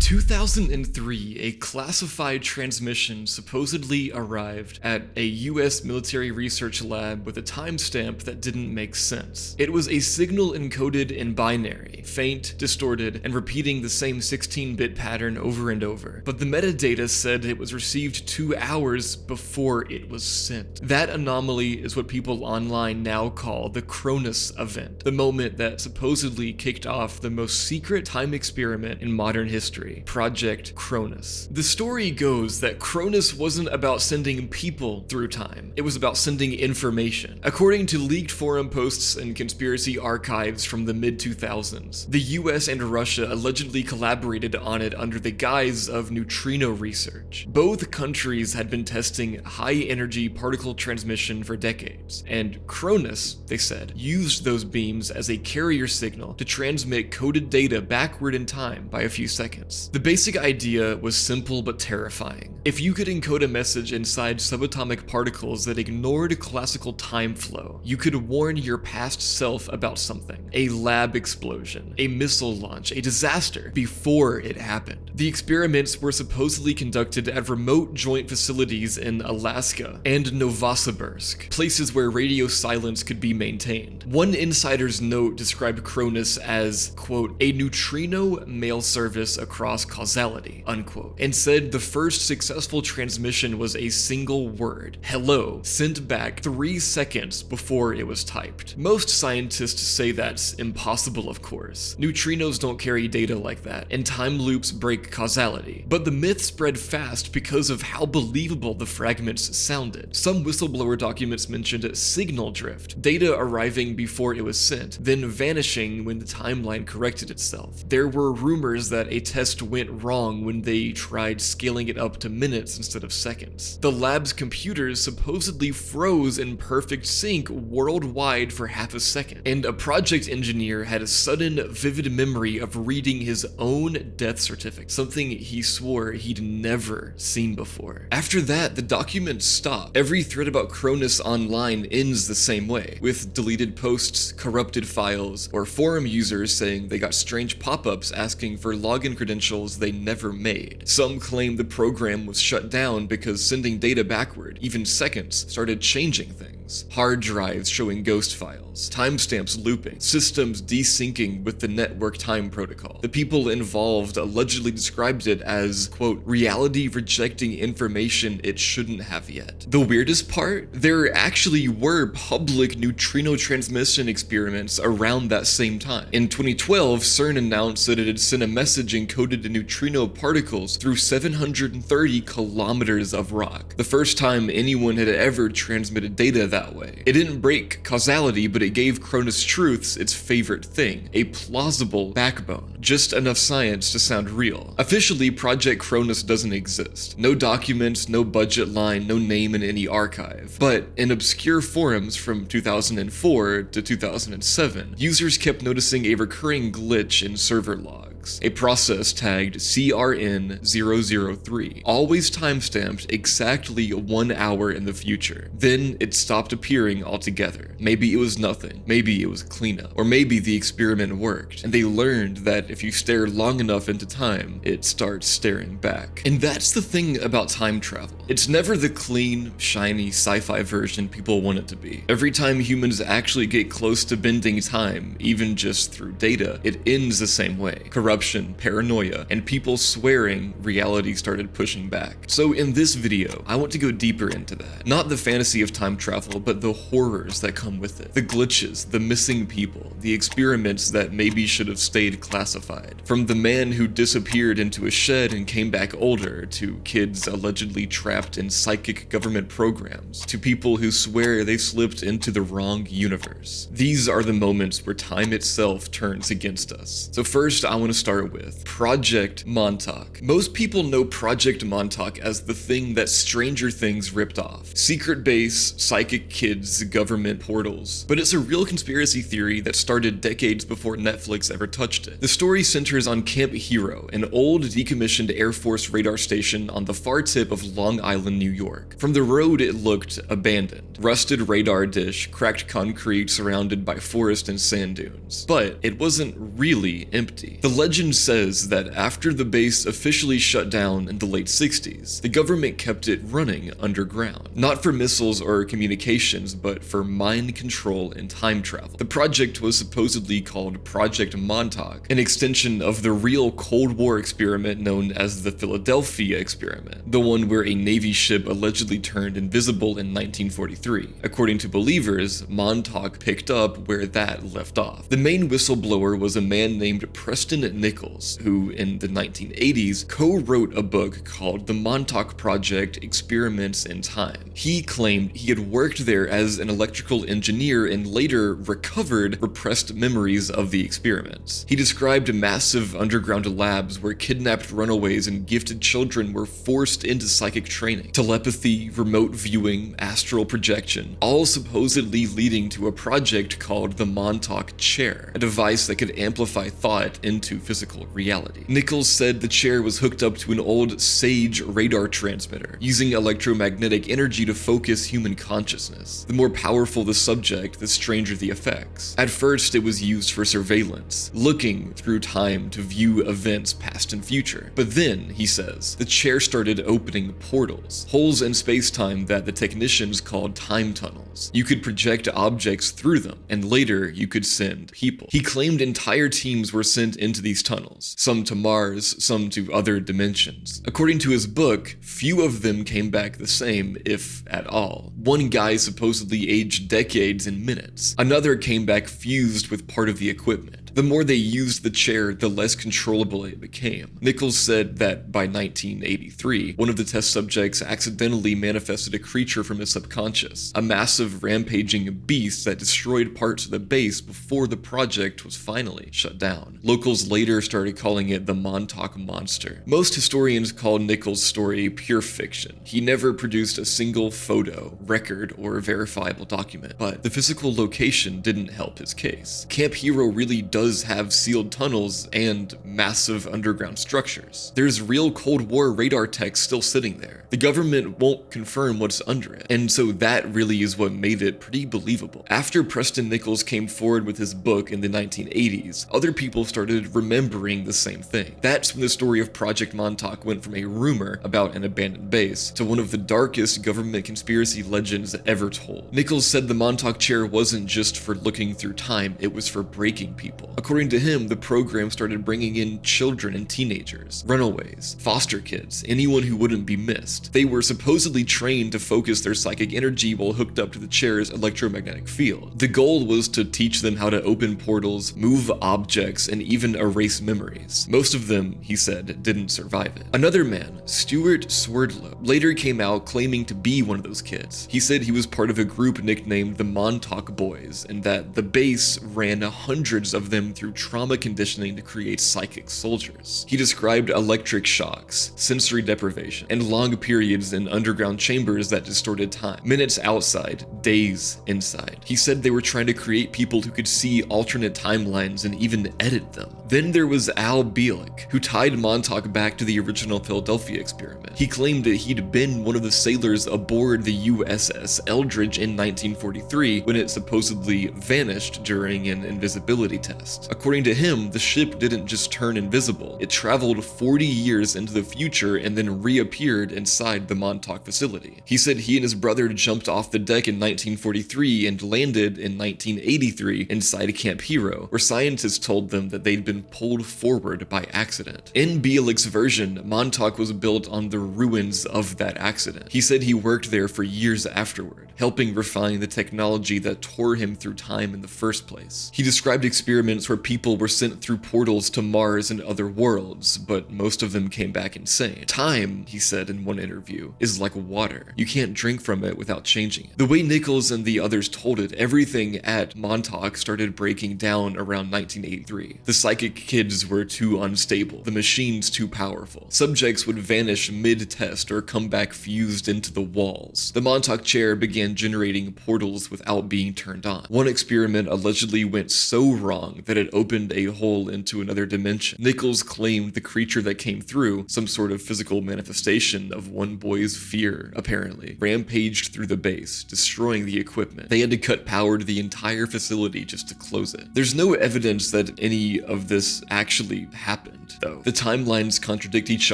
2003, a classified transmission supposedly arrived at a US military research lab with a timestamp that didn't make sense. It was a signal encoded in binary, faint, distorted, and repeating the same 16-bit pattern over and over. But the metadata said it was received 2 hours before it was sent. That anomaly is what people online now call the Cronis event, the moment that supposedly kicked off the most secret time experiment in modern history. Project Cronis. The story goes that Cronis wasn't about sending people through time, it was about sending information. According to leaked forum posts and conspiracy archives from the mid-2000s, the US and Russia allegedly collaborated on it under the guise of neutrino research. Both countries had been testing high-energy particle transmission for decades, and Cronis, they said, used those beams as a carrier signal to transmit coded data backward in time by a few seconds. The basic idea was simple but terrifying. If you could encode a message inside subatomic particles that ignored classical time flow, you could warn your past self about something, a lab explosion, a missile launch, a disaster, before it happened. The experiments were supposedly conducted at remote joint facilities in Alaska and Novosibirsk, places where radio silence could be maintained. One insider's note described Cronis as, quote, a neutrino mail service across causality, unquote, and said the first successful transmission was a single word, hello, sent back 3 seconds before it was typed. Most scientists say that's impossible, of course. Neutrinos don't carry data like that, and time loops break causality. But the myth spread fast because of how believable the fragments sounded. Some whistleblower documents mentioned signal drift, data arriving before it was sent, then vanishing when the timeline corrected itself. There were rumors that a test went wrong when they tried scaling it up to minutes instead of seconds. The lab's computers supposedly froze in perfect sync worldwide for half a second, and a project engineer had a sudden, vivid memory of reading his own death certificate, something he swore he'd never seen before. After that, the documents stopped. Every thread about Cronis online ends the same way, with deleted posts, corrupted files, or forum users saying they got strange pop-ups asking for login credentials they never made. Some claim the program was shut down because sending data backward, even seconds, started changing things. Hard drives showing ghost files, timestamps looping, systems desyncing with the network time protocol. The people involved allegedly described it as, quote, reality rejecting information it shouldn't have yet. The weirdest part? There actually were public neutrino transmission experiments around that same time. In 2012, CERN announced that it had sent a message encoded in neutrino particles through 730 kilometers of rock. The first time anyone had ever transmitted data that way. It didn't break causality, but it gave Cronis Truths its favorite thing, a plausible backbone. Just enough science to sound real. Officially, Project Cronis doesn't exist. No documents, no budget line, no name in any archive. But in obscure forums from 2004 to 2007, users kept noticing a recurring glitch in server logs. A process tagged CRN003, always timestamped exactly 1 hour in the future. Then it stopped appearing altogether. Maybe it was nothing, maybe it was cleanup, or maybe the experiment worked, and they learned that if you stare long enough into time, it starts staring back. And that's the thing about time travel. It's never the clean, shiny sci-fi version people want it to be. Every time humans actually get close to bending time, even just through data, it ends the same way. Corruption, paranoia, and people swearing reality started pushing back. So in this video, I want to go deeper into that. Not the fantasy of time travel, but the horrors that come with it. The glitches, the missing people, the experiments that maybe should have stayed classified. From the man who disappeared into a shed and came back older, to kids allegedly trapped in psychic government programs, to people who swear they slipped into the wrong universe. These are the moments where time itself turns against us. So first, I want to start with Project Montauk. Most people know Project Montauk as the thing that Stranger Things ripped off. Secret base, psychic kids, government portals. But it's a real conspiracy theory that started decades before Netflix ever touched it. The story centers on Camp Hero, an old decommissioned Air Force radar station on the far tip of Long Island, New York. From the road, it looked abandoned. Rusted radar dish, cracked concrete surrounded by forest and sand dunes. But it wasn't really empty. The legend says that after the base officially shut down in the late 60s, the government kept it running underground. Not for missiles or communications, but for mind control and time travel. The project was supposedly called Project Montauk, an extension of the real Cold War experiment known as the Philadelphia experiment, the one where a Navy ship allegedly turned invisible in 1943. According to believers, Montauk picked up where that left off. The main whistleblower was a man named Preston Nichols, who in the 1980s co-wrote a book called The Montauk Project: Experiments in Time. He claimed he had worked there as an electrical engineer and later recovered repressed memories of the experiments. He described massive underground labs where kidnapped runaways and gifted children were forced into psychic training, telepathy, remote viewing, astral projection, all supposedly leading to a project called the Montauk Chair, a device that could amplify thought into physical reality. Nichols said the chair was hooked up to an old SAGE radar transmitter, using electromagnetic energy to focus human consciousness. The more powerful the subject, the stranger the effects. At first, it was used for surveillance, looking through time to view events past and future. But then, he says, the chair started opening portals, holes in space-time that the technicians called time tunnels. You could project objects through them, and later you could send people. He claimed entire teams were sent into these tunnels, some to Mars, some to other dimensions. According to his book, few of them came back the same, if at all. One guy supposedly aged decades in minutes. Another came back fused with part of the equipment. The more they used the chair, the less controllable it became. Nichols said that by 1983, one of the test subjects accidentally manifested a creature from his subconscious, a massive rampaging beast that destroyed parts of the base before the project was finally shut down. Locals later started calling it the Montauk Monster. Most historians call Nichols' story pure fiction. He never produced a single photo, record, or verifiable document, but the physical location didn't help his case. Camp Hero really does have sealed tunnels and massive underground structures. There's real Cold War radar tech still sitting there. The government won't confirm what's under it, and so that really is what made it pretty believable. After Preston Nichols came forward with his book in the 1980s, other people started remembering the same thing. That's when the story of Project Montauk went from a rumor about an abandoned base to one of the darkest government conspiracy legends ever told. Nichols said the Montauk Chair wasn't just for looking through time, it was for breaking people. According to him, the program started bringing in children and teenagers, runaways, foster kids, anyone who wouldn't be missed. They were supposedly trained to focus their psychic energy while hooked up to the chair's electromagnetic field. The goal was to teach them how to open portals, move objects, and even erase memories. Most of them, he said, didn't survive it. Another man, Stuart Swerdlow, later came out claiming to be one of those kids. He said he was part of a group nicknamed the Montauk Boys, and that the base ran hundreds of them through trauma conditioning to create psychic soldiers. He described electric shocks, sensory deprivation, and long periods in underground chambers that distorted time. Minutes outside, days inside. He said they were trying to create people who could see alternate timelines and even edit them. Then there was Al Bielek, who tied Montauk back to the original Philadelphia experiment. He claimed that he'd been one of the sailors aboard the USS Eldridge in 1943 when it supposedly vanished during an invisibility test. According to him, the ship didn't just turn invisible, it traveled 40 years into the future and then reappeared inside the Montauk facility. He said he and his brother jumped off the deck in 1943 and landed in 1983 inside Camp Hero, where scientists told them that they'd been pulled forward by accident. In Bielek's version, Montauk was built on the ruins of that accident. He said he worked there for years afterward, helping refine the technology that tore him through time in the first place. He described experiments where people were sent through portals to Mars and other worlds, but most of them came back insane. Time, he said in one interview, is like water. You can't drink from it without changing it. The way Nichols and the others told it, everything at Montauk started breaking down around 1983. The psychic kids were too unstable, the machines too powerful. Subjects would vanish mid-test or come back fused into the walls. The Montauk Chair began generating portals without being turned on. One experiment allegedly went so wrong that it opened a hole into another dimension. Nichols claimed the creature that came through, some sort of physical manifestation of one boy's fear, apparently, rampaged through the base, destroying the equipment. They had to cut power to the entire facility just to close it. There's no evidence that any of this this actually happened, though. The timelines contradict each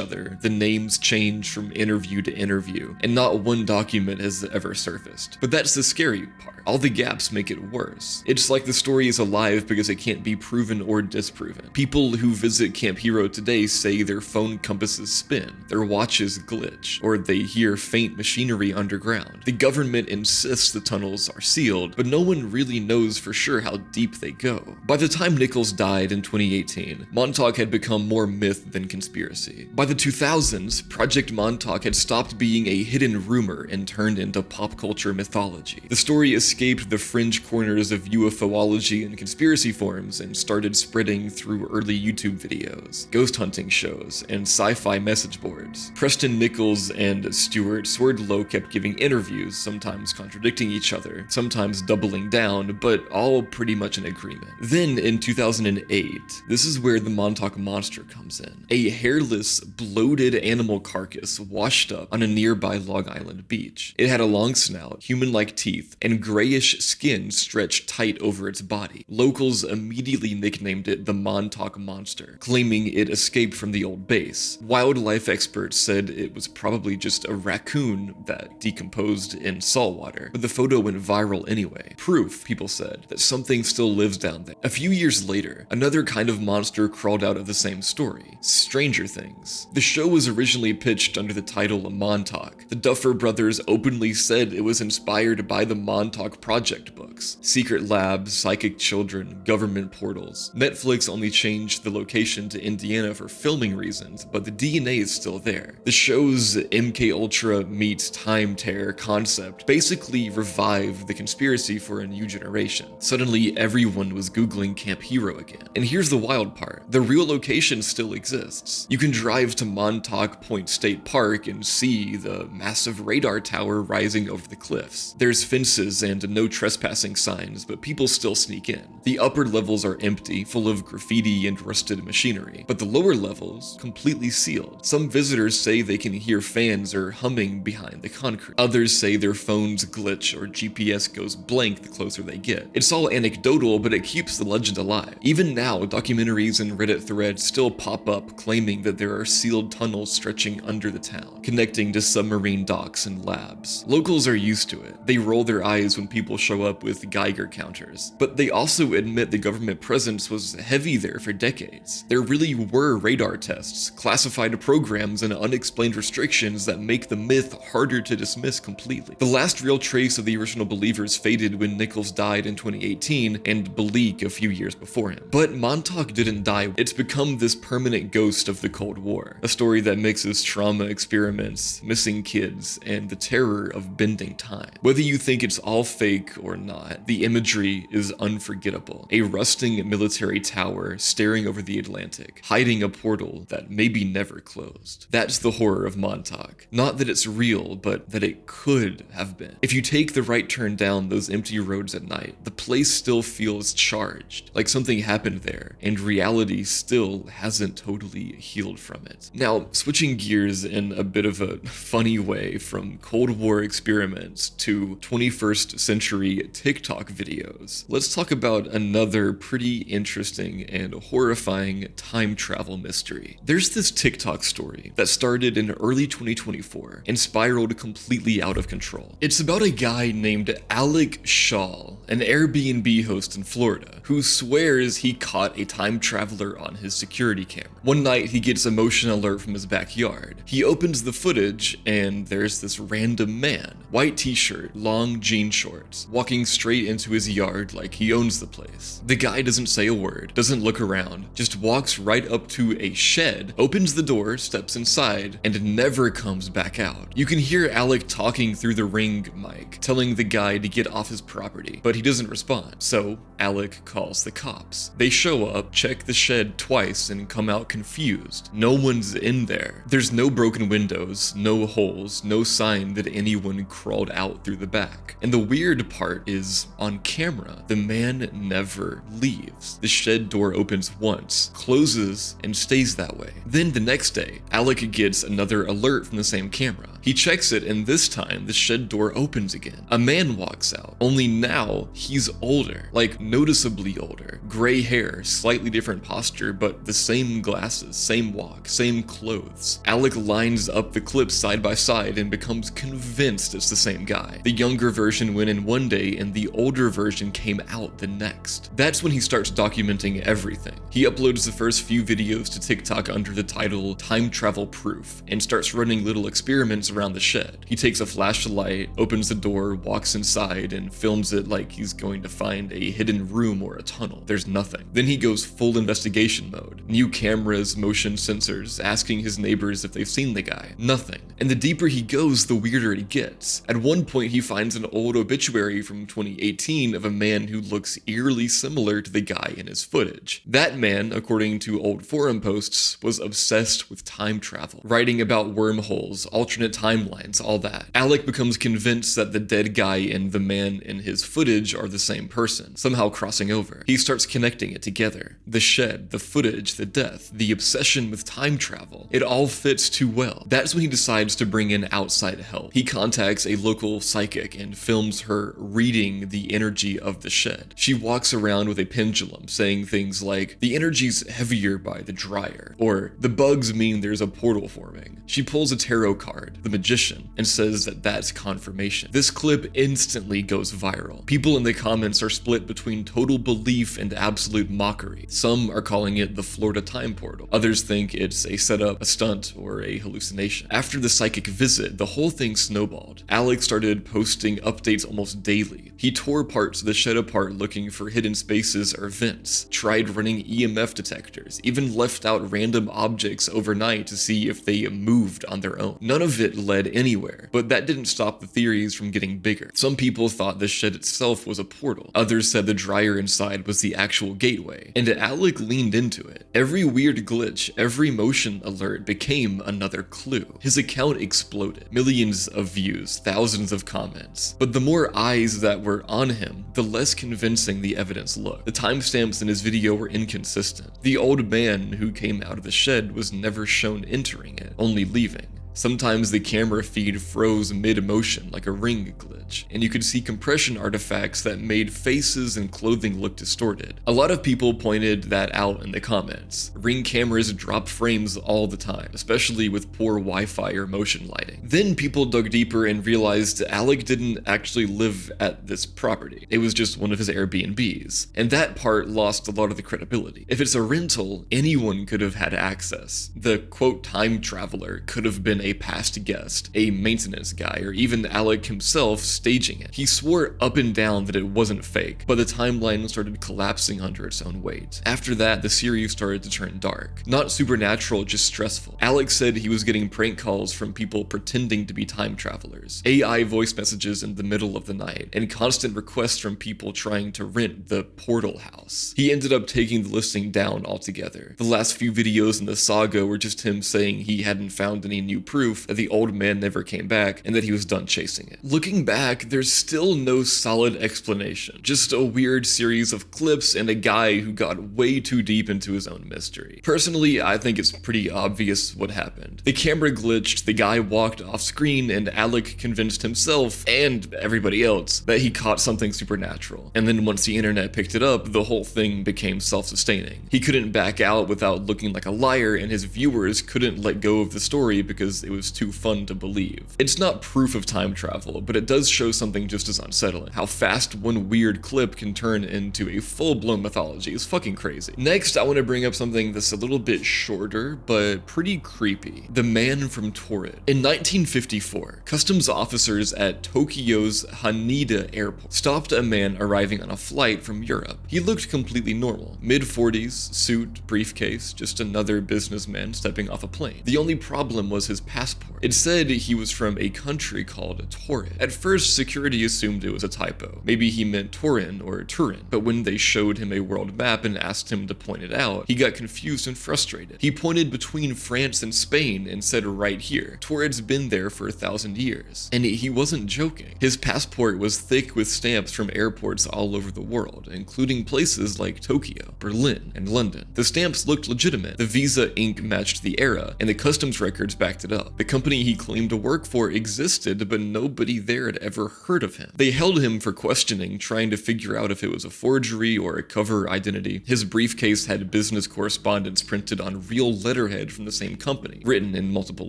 other, the names change from interview to interview, and not one document has ever surfaced. But that's the scary part. All the gaps make it worse. It's like the story is alive because it can't be proven or disproven. People who visit Camp Hero today say their phone compasses spin, their watches glitch, or they hear faint machinery underground. The government insists the tunnels are sealed, but no one really knows for sure how deep they go. By the time Nichols died in 2018, Montauk had become more myth than conspiracy. By the 2000s, Project Montauk had stopped being a hidden rumor and turned into pop culture mythology. The story escaped the fringe corners of UFOlogy and conspiracy forums and started spreading through early YouTube videos, ghost hunting shows, and sci-fi message boards. Preston Nichols and Stuart Swerdlow kept giving interviews, sometimes contradicting each other, sometimes doubling down, but all pretty much in agreement. Then, in 2008, this is where the Montauk Monster comes in. A hairless, bloated animal carcass washed up on a nearby Long Island beach. It had a long snout, human-like teeth, and grayish skin stretched tight over its body. Locals immediately nicknamed it the Montauk Monster, claiming it escaped from the old base. Wildlife experts said it was probably just a raccoon that decomposed in salt water, but the photo went viral anyway. Proof, people said, that something still lives down there. A few years later, another kind of monster crawled out of the same story: Stranger Things. The show was originally pitched under the title Montauk. The Duffer Brothers openly said it was inspired by the Montauk Project books: secret labs, psychic children, government portals. Netflix only changed the location to Indiana for filming reasons, but the DNA is still there. The show's MK Ultra meets Time Tear concept basically revived the conspiracy for a new generation. Suddenly, everyone was Googling Camp Hero again. And here's the wild part: the real location still exists. You can drive to Montauk Point State Park and see the massive radar tower rising over the cliffs. There's fences and no trespassing signs, but people still sneak in. The upper levels are empty, full of graffiti and rusted machinery, but the lower levels completely sealed. Some visitors say they can hear fans or humming behind the concrete. Others say their phones glitch or GPS goes blank the closer they get. It's all anecdotal, but it keeps the legend alive. Even now, documentaries and Reddit threads still pop up claiming that there are sealed tunnels stretching under the town, connecting to submarine docks and labs. Locals are used to it. They roll their eyes when people show up with Geiger counters, but they also admit the government presence was heavy there for decades. There really were radar tests, classified programs, and unexplained restrictions that make the myth harder to dismiss completely. The last real trace of the original believers faded when Nichols died in 2018 and Bleak a few years before him. But Montauk didn't die. It's become this permanent ghost of the Cold War, a story that mixes trauma experiments, missing kids, and the terror of bending time. Whether you think it's all fake or not, the imagery is unforgettable. A rusting military tower staring over the Atlantic, hiding a portal that maybe never closed. That's the horror of Montauk. Not that it's real, but that it could have been. If you take the right turn down those empty roads at night, the place still feels charged, like something happened there, and reality still hasn't totally healed from it. Now, switching gears in a bit of a funny way from Cold War experiments to 21st century TikTok videos, let's talk about another pretty interesting and horrifying time travel mystery. There's this TikTok story that started in early 2024 and spiraled completely out of control. It's about a guy named Alec Shaw, an Airbnb host in Florida, who swears he caught a time traveler on his security camera. One night, he gets a motion alert from his backyard. He opens the footage, and there's this random man, white t-shirt, long jean shorts, walking straight into his yard like he owns the place. The guy doesn't say a word, doesn't look around, just walks right up to a shed, opens the door, steps inside, and never comes back out. You can hear Alec talking through the Ring mic, telling the guy to get off his property, but he doesn't respond. So Alec calls the cops. They show up, check the shed twice, and come out confused. No one's in there. There's no broken windows, no holes, no sign that anyone crawled out through the back. And the weird weird part is, on camera, the man never leaves. The shed door opens once, closes, and stays that way. Then the next day, Alec gets another alert from the same camera. He checks it, and this time, the shed door opens again. A man walks out, only now he's older, like noticeably older. Gray hair, slightly different posture, but the same glasses, same walk, same clothes. Alec lines up the clips side by side and becomes convinced it's the same guy. The younger version went in one day, and the older version came out the next. That's when he starts documenting everything. He uploads the first few videos to TikTok under the title Time Travel Proof, and starts running little experiments around the shed. He takes a flashlight, opens the door, walks inside, and films it like he's going to find a hidden room or a tunnel. There's nothing. Then he goes full investigation mode. New cameras, motion sensors, asking his neighbors if they've seen the guy. Nothing. And the deeper he goes, the weirder it gets. At one point, he finds an old obituary from 2018 of a man who looks eerily similar to the guy in his footage. That man, according to old forum posts, was obsessed with time travel, writing about wormholes, alternate timelines, all that. Alec becomes convinced that the dead guy and the man in his footage are the same person, somehow crossing over. He starts connecting it together. The shed, the footage, the death, the obsession with time travel. It all fits too well. That's when he decides to bring in outside help. He contacts a local psychic and films her reading the energy of the shed. She walks around with a pendulum, saying things like, "The energy's heavier by the dryer," or "The bugs mean there's a portal forming." She pulls a tarot card, the Magician, and says that that's confirmation. This clip instantly goes viral. People in the comments are split between total belief and absolute mockery. Some are calling it the Florida time portal. Others think it's a setup, a stunt, or a hallucination. After the psychic visit, the whole thing snowballed. Alex started posting updates almost daily. He tore parts of the shed apart looking for hidden spaces or vents, tried running EMF detectors, even left out random objects overnight to see if they moved on their own. None of it led anywhere, but that didn't stop the theories from getting bigger. Some people thought the shed itself was a portal. Others said the dryer inside was the actual gateway, and Alec leaned into it. Every weird glitch, every motion alert became another clue. His account exploded. Millions of views, thousands of comments. But the more eyes that were on him, the less convincing the evidence looked. The timestamps in his video were inconsistent. The old man who came out of the shed was never shown entering it, only leaving. Sometimes the camera feed froze mid-motion like a ring glitch, and you could see compression artifacts that made faces and clothing look distorted. A lot of people pointed that out in the comments. Ring cameras drop frames all the time, especially with poor Wi-Fi or motion lighting. Then people dug deeper and realized Alec didn't actually live at this property. It was just one of his Airbnbs, and that part lost a lot of the credibility. If it's a rental, anyone could have had access. The quote time traveler could have been a past guest, a maintenance guy, or even Alec himself staging it. He swore up and down that it wasn't fake, but the timeline started collapsing under its own weight. After that, the series started to turn dark. Not supernatural, just stressful. Alec said he was getting prank calls from people pretending to be time travelers, AI voice messages in the middle of the night, and constant requests from people trying to rent the portal house. He ended up taking the listing down altogether. The last few videos in the saga were just him saying he hadn't found any new proof that the old man never came back and that he was done chasing it. Looking back, there's still no solid explanation, just a weird series of clips and a guy who got way too deep into his own mystery. Personally, I think it's pretty obvious what happened. The camera glitched, the guy walked off screen, and Alec convinced himself and everybody else that he caught something supernatural. And then once the internet picked it up, the whole thing became self-sustaining. He couldn't back out without looking like a liar, and his viewers couldn't let go of the story because it was too fun to believe. It's not proof of time travel, but it does show something just as unsettling. How fast one weird clip can turn into a full-blown mythology is fucking crazy. Next, I want to bring up something that's a little bit shorter, but pretty creepy. The man from Taured. In 1954, customs officers at Tokyo's Haneda airport stopped a man arriving on a flight from Europe. He looked completely normal. Mid-40s, suit, briefcase, just another businessman stepping off a plane. The only problem was his passport. It said he was from a country called Taured. At first, security assumed it was a typo. Maybe he meant Torin or Turin, but when they showed him a world map and asked him to point it out, he got confused and frustrated. He pointed between France and Spain and said right here. Taured's been there for 1,000 years. And he wasn't joking. His passport was thick with stamps from airports all over the world, including places like Tokyo, Berlin, and London. The stamps looked legitimate. The visa ink matched the era, and the customs records backed it up. The company he claimed to work for existed, but nobody there had ever heard of him. They held him for questioning, trying to figure out if it was a forgery or a cover identity. His briefcase had business correspondence printed on real letterhead from the same company, written in multiple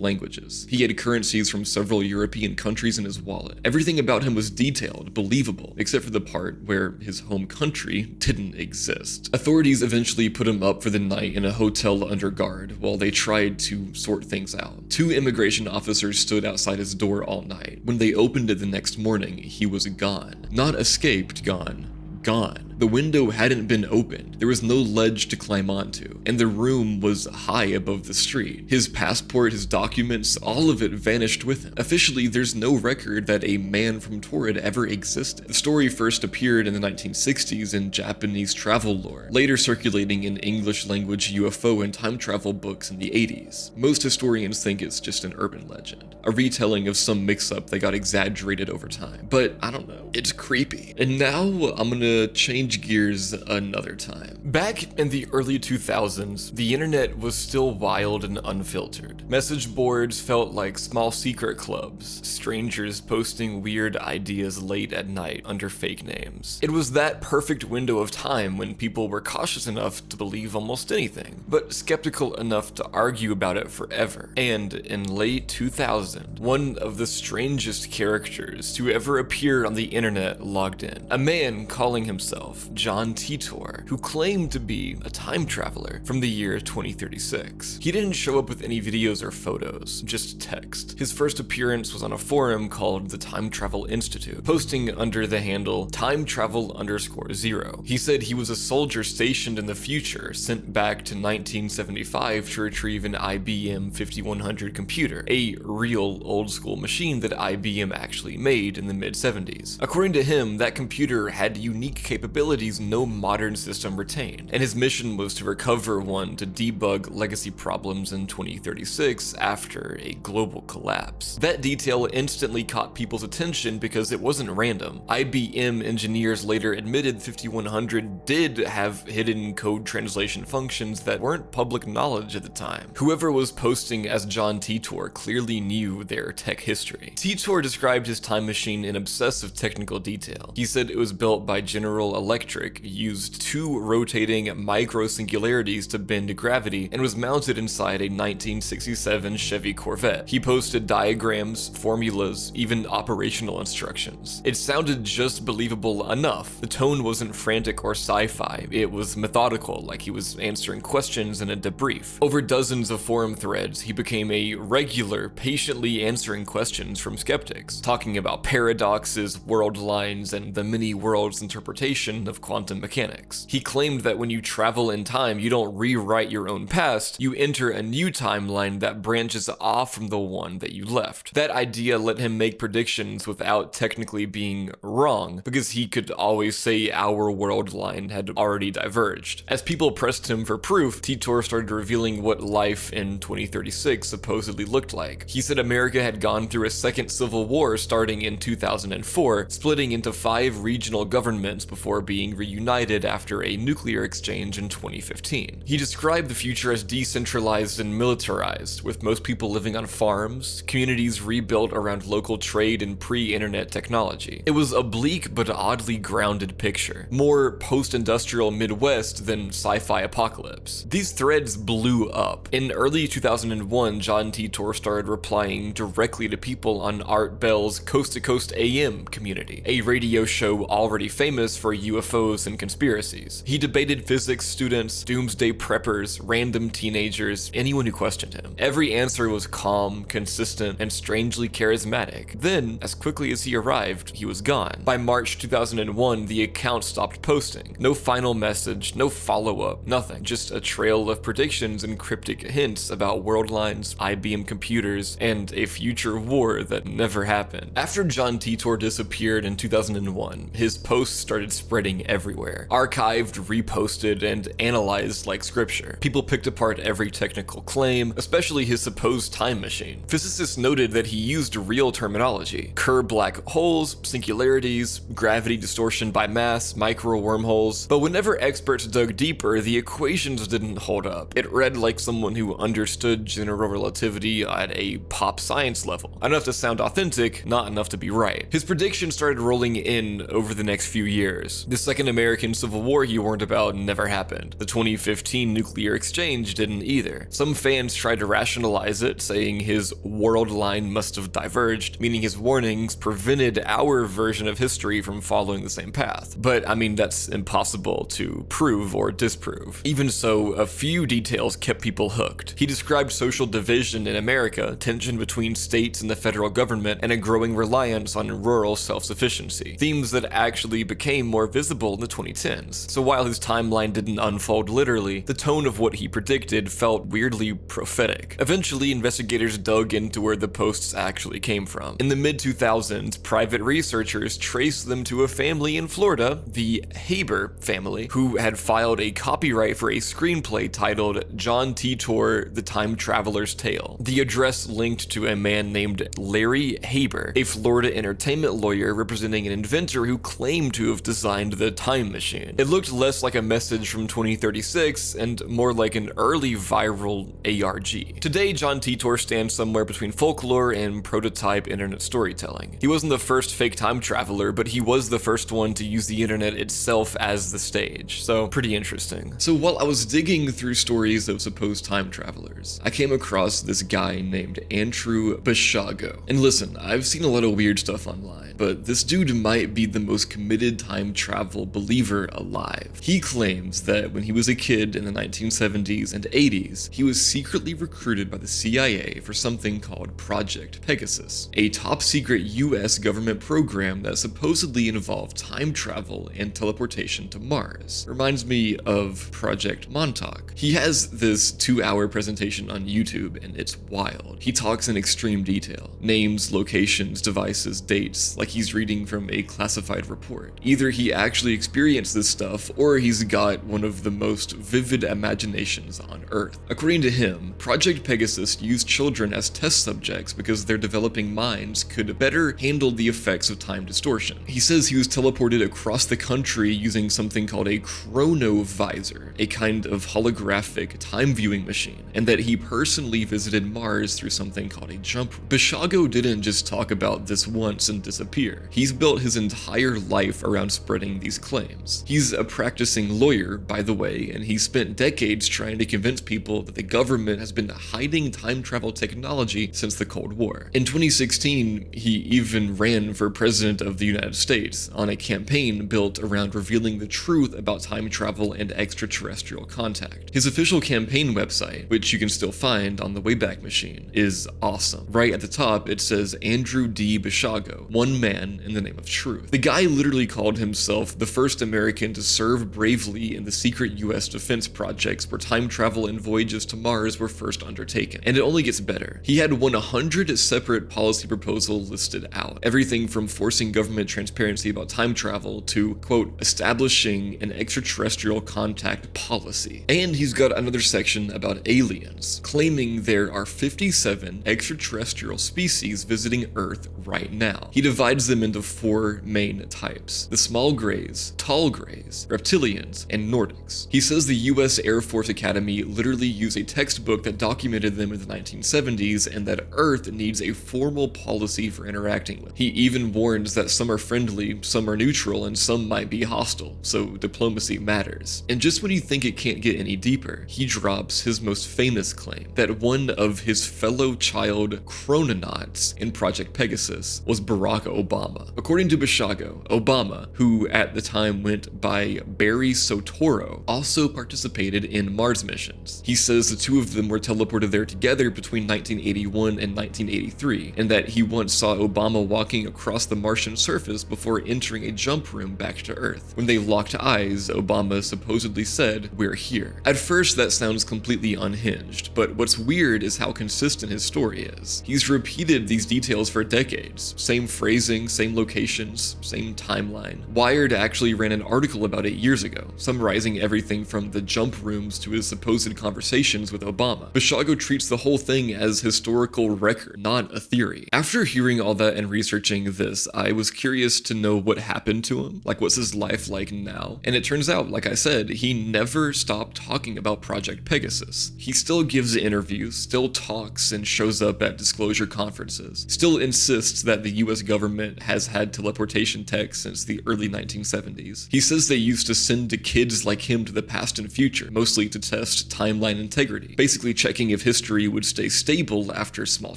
languages. He had currencies from several European countries in his wallet. Everything about him was detailed, believable, except for the part where his home country didn't exist. Authorities eventually put him up for the night in a hotel under guard while they tried to sort things out. 2 immigration officers stood outside his door all night. When they opened it the next morning, he was gone. Not escaped, gone. Gone. The window hadn't been opened, there was no ledge to climb onto, and the room was high above the street. His passport, his documents, all of it vanished with him. Officially, there's no record that a man from Taured ever existed. The story first appeared in the 1960s in Japanese travel lore, later circulating in English-language UFO and time travel books in the 80s. Most historians think it's just an urban legend, a retelling of some mix-up that got exaggerated over time. But I don't know, it's creepy. And now I'm gonna change gears another time. Back in the early 2000s, the internet was still wild and unfiltered. Message boards felt like small secret clubs, strangers posting weird ideas late at night under fake names. It was that perfect window of time when people were cautious enough to believe almost anything, but skeptical enough to argue about it forever. And in late 2000, one of the strangest characters to ever appear on the internet logged in. A man calling himself John Titor, who claimed to be a time traveler from the year 2036. He didn't show up with any videos or photos, just text. His first appearance was on a forum called the Time Travel Institute, posting under the handle timetravel_0. He said he was a soldier stationed in the future, sent back to 1975 to retrieve an IBM 5100 computer, a real old-school machine that IBM actually made in the mid-70s. According to him, that computer had unique capabilities no modern system retained, and his mission was to recover one to debug legacy problems in 2036 after a global collapse. That detail instantly caught people's attention because it wasn't random. IBM engineers later admitted 5100 did have hidden code translation functions that weren't public knowledge at the time. Whoever was posting as John Titor clearly knew their tech history. Titor described his time machine in obsessive technical detail. He said it was built by General Electric, used 2 rotating micro-singularities to bend gravity, and was mounted inside a 1967 Chevy Corvette. He posted diagrams, formulas, even operational instructions. It sounded just believable enough. The tone wasn't frantic or sci-fi, it was methodical, like he was answering questions in a debrief. Over dozens of forum threads, he became a regular, patiently answering questions from skeptics, talking about paradoxes, world lines, and the many worlds interpretation of quantum mechanics. He claimed that when you travel in time, you don't rewrite your own past, you enter a new timeline that branches off from the one that you left. That idea let him make predictions without technically being wrong, because he could always say our world line had already diverged. As people pressed him for proof, Titor started revealing what life in 2036 supposedly looked like. He said America had gone through a second civil war starting in 2004, splitting into 5 regional governments before being reunited after a nuclear exchange in 2015. He described the future as decentralized and militarized, with most people living on farms, communities rebuilt around local trade and pre-internet technology. It was a bleak but oddly grounded picture, more post-industrial Midwest than sci-fi apocalypse. These threads blew up. In early 2001, John Titor started replying directly to people on Art Bell's Coast to Coast AM community, a radio show already famous for UFO UFOs and conspiracies. He debated physics students, doomsday preppers, random teenagers, anyone who questioned him. Every answer was calm, consistent, and strangely charismatic. Then, as quickly as he arrived, he was gone. By March 2001, the account stopped posting. No final message, no follow-up, nothing. Just a trail of predictions and cryptic hints about world lines, IBM computers, and a future war that never happened. After John Titor disappeared in 2001, his posts started spreading everywhere. Archived, reposted, and analyzed like scripture. People picked apart every technical claim, especially his supposed time machine. Physicists noted that he used real terminology. Kerr black holes, singularities, gravity distortion by mass, micro wormholes. But whenever experts dug deeper, the equations didn't hold up. It read like someone who understood general relativity at a pop science level. Enough to sound authentic, not enough to be right. His predictions started rolling in over the next few years. The Second American Civil War he warned about never happened. The 2015 nuclear exchange didn't either. Some fans tried to rationalize it, saying his world line must have diverged, meaning his warnings prevented our version of history from following the same path. But I mean, that's impossible to prove or disprove. Even so, a few details kept people hooked. He described social division in America, tension between states and the federal government, and a growing reliance on rural self-sufficiency, themes that actually became more visible in the 2010s. So while his timeline didn't unfold literally, the tone of what he predicted felt weirdly prophetic. Eventually, investigators dug into where the posts actually came from. In the mid-2000s, private researchers traced them to a family in Florida, the Haber family, who had filed a copyright for a screenplay titled John Titor, The Time Traveler's Tale. The address linked to a man named Larry Haber, a Florida entertainment lawyer representing an inventor who claimed to have designed the time machine. It looked less like a message from 2036 and more like an early viral ARG. Today, John Titor stands somewhere between folklore and prototype internet storytelling. He wasn't the first fake time traveler, but he was the first one to use the internet itself as the stage, so pretty interesting. So while I was digging through stories of supposed time travelers, I came across this guy named Andrew Basiago. And listen, I've seen a lot of weird stuff online, but this dude might be the most committed time travel believer alive. He claims that when he was a kid in the 1970s and 80s, he was secretly recruited by the CIA for something called Project Pegasus, a top-secret US government program that supposedly involved time travel and teleportation to Mars. Reminds me of Project Montauk. He has this 2-hour presentation on YouTube and it's wild. He talks in extreme detail. Names, locations, devices, dates, like he's reading from a classified report. Either he actually experienced this stuff or he's got one of the most vivid imaginations on Earth. According to him, Project Pegasus used children as test subjects because their developing minds could better handle the effects of time distortion. He says he was teleported across the country using something called a chronovisor, a kind of holographic time viewing machine, and that he personally visited Mars through something called a jump room. Basiago didn't just talk about this once and disappear. He's built his entire life around spreading these claims. He's a practicing lawyer, by the way, and he spent decades trying to convince people that the government has been hiding time travel technology since the Cold War. In 2016, he even ran for president of the United States on a campaign built around revealing the truth about time travel and extraterrestrial contact. His official campaign website, which you can still find on the Wayback Machine, is awesome. Right at the top, it says Andrew D. Basiago, one man in the name of truth. The guy literally called himself the first American to serve bravely in the secret US defense projects where time travel and voyages to Mars were first undertaken. And it only gets better. He had 100 separate policy proposals listed out. Everything from forcing government transparency about time travel to, quote, establishing an extraterrestrial contact policy. And he's got another section about aliens, claiming there are 57 extraterrestrial species visiting Earth right now. He divides them into 4 main types: the small grays, tall grays, reptilians, and Nordics. He says the US Air Force Academy literally used a textbook that documented them in the 1970s and that Earth needs a formal policy for interacting with. He even warns that some are friendly, some are neutral, and some might be hostile, so diplomacy matters. And just when you think it can't get any deeper, he drops his most famous claim, that one of his fellow child chrononauts in Project Pegasus was Barack Obama. According to Basiago, Obama, who at at the time went by Barry Sotoro, also participated in Mars missions. He says the two of them were teleported there together between 1981 and 1983, and that he once saw Obama walking across the Martian surface before entering a jump room back to Earth. When they locked eyes, Obama supposedly said, "We're here." At first, that sounds completely unhinged, but what's weird is how consistent his story is. He's repeated these details for decades. Same phrasing, same locations, same timeline. Wired actually ran an article about it years ago, summarizing everything from the jump rooms to his supposed conversations with Obama. Basiago treats the whole thing as historical record, not a theory. After hearing all that and researching this, I was curious to know what happened to him, like what's his life like now. And it turns out, like I said, he never stopped talking about Project Pegasus. He still gives interviews, still talks and shows up at disclosure conferences, still insists that the US government has had teleportation tech since the early 1970s. He says they used to send kids like him to the past and future, mostly to test timeline integrity, basically checking if history would stay stable after small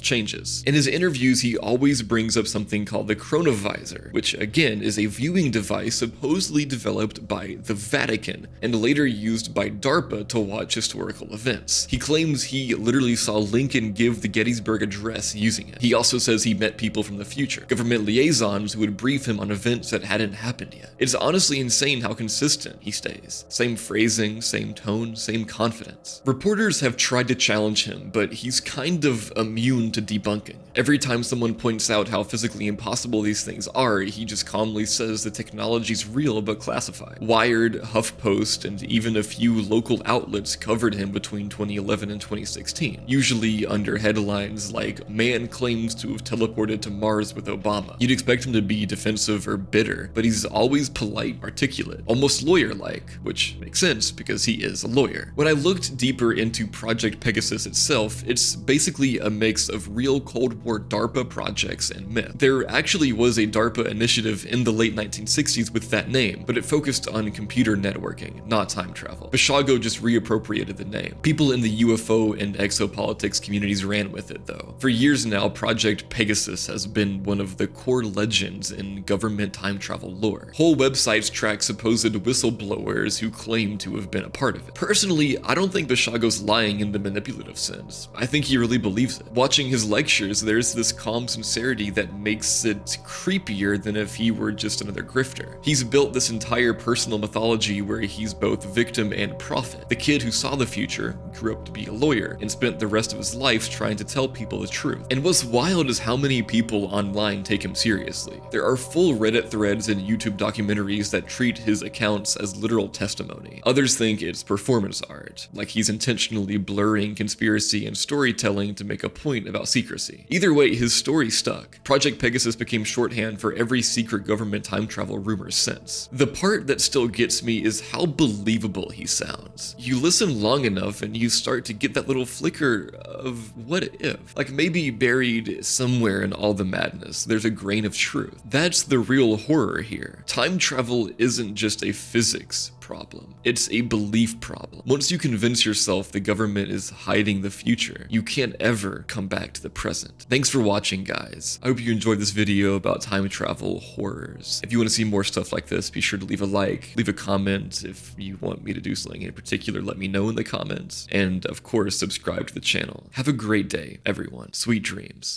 changes. In his interviews, he always brings up something called the Chronovisor, which again is a viewing device supposedly developed by the Vatican and later used by DARPA to watch historical events. He claims he literally saw Lincoln give the Gettysburg Address using it. He also says he met people from the future, government liaisons who would brief him on events that hadn't happened yet. It's honestly insane how consistent he stays. Same phrasing, same tone, same confidence. Reporters have tried to challenge him, but he's kind of immune to debunking. Every time someone points out how physically impossible these things are, he just calmly says the technology's real but classified. Wired, HuffPost, and even a few local outlets covered him between 2011 and 2016, usually under headlines like "Man claims to have teleported to Mars with Obama." You'd expect him to be defensive or bitter, but he's always polite, articulate, almost lawyer-like, which makes sense because he is a lawyer. When I looked deeper into Project Pegasus itself, it's basically a mix of real Cold War DARPA projects and myth. There actually was a DARPA initiative in the late 1960s with that name, but it focused on computer networking, not time travel. Basiago just reappropriated the name. People in the UFO and exopolitics communities ran with it though. For years now, Project Pegasus has been one of the core legends in government time travel lore. Whole websites track supposed whistleblowers who claim to have been a part of it. Personally, I don't think Basiago's lying in the manipulative sense. I think he really believes it. Watching his lectures, there's this calm sincerity that makes it creepier than if he were just another grifter. He's built this entire personal mythology where he's both victim and prophet. The kid who saw the future, grew up to be a lawyer, and spent the rest of his life trying to tell people the truth. And what's wild is how many people online take him seriously. There are full Reddit threads and YouTube documentaries that treat his accounts as literal testimony. Others think it's performance art, like he's intentionally blurring conspiracy and storytelling to make a point about secrecy. Either way, his story stuck. Project Pegasus became shorthand for every secret government time travel rumor since. The part that still gets me is how believable he sounds. You listen long enough and you start to get that little flicker of what if. Like maybe buried somewhere in all the madness, there's a grain of truth. That's the real horror here. Time travel isn't just a physics problem. It's a belief problem. Once you convince yourself the government is hiding the future, you can't ever come back to the present. Thanks for watching, guys. I hope you enjoyed this video about time travel horrors. If you want to see more stuff like this, be sure to leave a like, leave a comment. If you want me to do something in particular, let me know in the comments. And of course, subscribe to the channel. Have a great day, everyone. Sweet dreams.